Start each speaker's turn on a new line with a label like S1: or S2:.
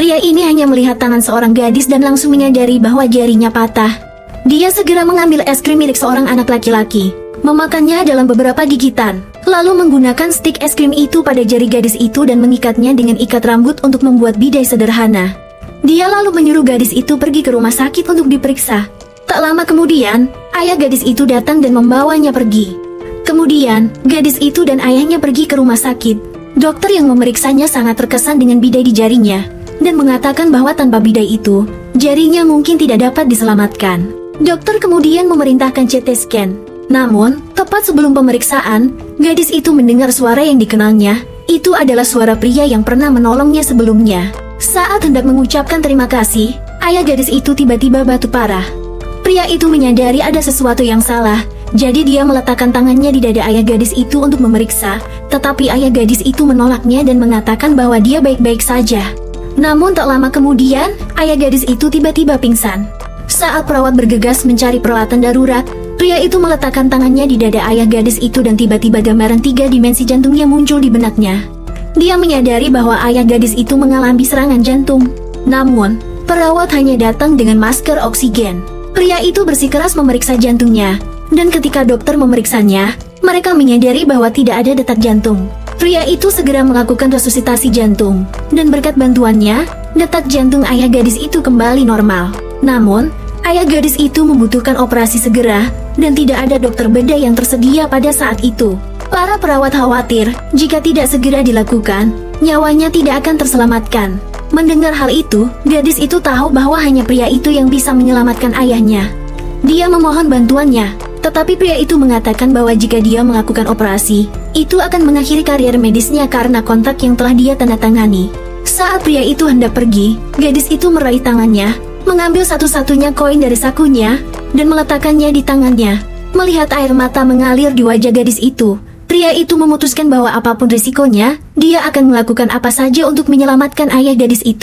S1: Pria ini hanya melihat tangan seorang gadis dan langsung menyadari bahwa jarinya patah. Dia segera mengambil es krim milik seorang anak laki-laki, memakannya dalam beberapa gigitan, lalu menggunakan stik es krim itu pada jari gadis itu dan mengikatnya dengan ikat rambut untuk membuat bidai sederhana. Dia lalu menyuruh gadis itu pergi ke rumah sakit untuk diperiksa. Tak lama kemudian, ayah gadis itu datang dan membawanya pergi. Kemudian, gadis itu dan ayahnya pergi ke rumah sakit. Dokter yang memeriksanya sangat terkesan dengan bidai di jarinya, dan mengatakan bahwa tanpa bidai itu, jarinya mungkin tidak dapat diselamatkan. Dokter kemudian memerintahkan CT scan. Namun, tepat sebelum pemeriksaan, gadis itu mendengar suara yang dikenalnya. Itu adalah suara pria yang pernah menolongnya sebelumnya. Saat hendak mengucapkan terima kasih, ayah gadis itu tiba-tiba batu parah. Pria itu menyadari ada sesuatu yang salah, jadi dia meletakkan tangannya di dada ayah gadis itu untuk memeriksa, tetapi ayah gadis itu menolaknya dan mengatakan bahwa dia baik-baik saja. Namun tak lama kemudian, ayah gadis itu tiba-tiba pingsan. Saat perawat bergegas mencari peralatan darurat, pria itu meletakkan tangannya di dada ayah gadis itu dan tiba-tiba gambaran 3 dimensi jantungnya muncul di benaknya. Dia menyadari bahwa ayah gadis itu mengalami serangan jantung. Namun, perawat hanya datang dengan masker oksigen. Pria itu bersikeras memeriksa jantungnya, dan ketika dokter memeriksanya, mereka menyadari bahwa tidak ada detak jantung. Pria itu segera melakukan resusitasi jantung, dan berkat bantuannya, detak jantung ayah gadis itu kembali normal. Namun, ayah gadis itu membutuhkan operasi segera, dan tidak ada dokter bedah yang tersedia pada saat itu. Para perawat khawatir, jika tidak segera dilakukan, nyawanya tidak akan terselamatkan. Mendengar hal itu, gadis itu tahu bahwa hanya pria itu yang bisa menyelamatkan ayahnya. Dia memohon bantuannya, tetapi pria itu mengatakan bahwa jika dia melakukan operasi, itu akan mengakhiri karier medisnya karena kontrak yang telah dia tanda tangani. Saat pria itu hendak pergi, gadis itu meraih tangannya, mengambil satu-satunya koin dari sakunya, dan meletakkannya di tangannya. Melihat air mata mengalir di wajah gadis itu, pria itu memutuskan bahwa apapun risikonya, dia akan melakukan apa saja untuk menyelamatkan ayah gadis itu.